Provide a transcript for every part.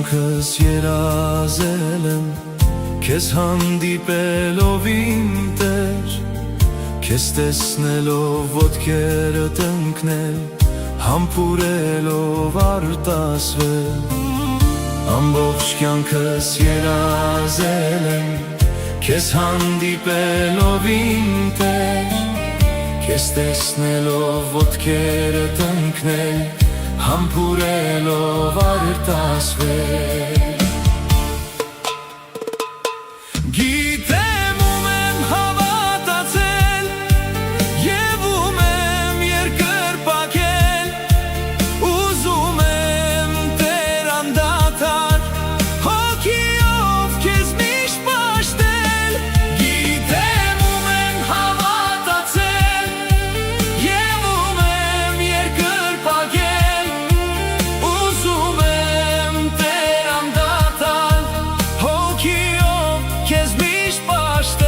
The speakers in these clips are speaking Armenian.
կյանքս երազել եմ Քեզ հանդիպելով իմ Տեր Քեզ տեսնելով ոտքերդ ընկնել Համբուրելով արտասվել Ամբողջ կյանքս երազել եմ Քեզ հանդիպելով իմ Տեր Քեզ տեսնելով ոտքերդ ընկնել Համբուրելով արտասվել Գիտեմ ում եմ հավատացել Եվ ում եմ երկրպագել Ուզում եմ Տեր անդադար Հոգիով քեզ միշտ պաշտել Գիտեմ ում եմ հավատացել Եվ ում եմ երկրպագել Ուզում եմ Տեր անդադար Հոգիով քեզ միշտ պաշտել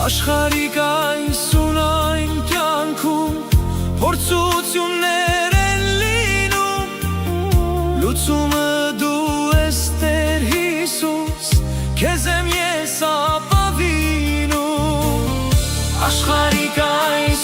Աշխարհիկ այսուն այն կյանքում Փորձություններ են լինում Լուծումը դու ես Տեր Հիսուս Քեզ եմ ես ապավինում Աշխարհիկ այս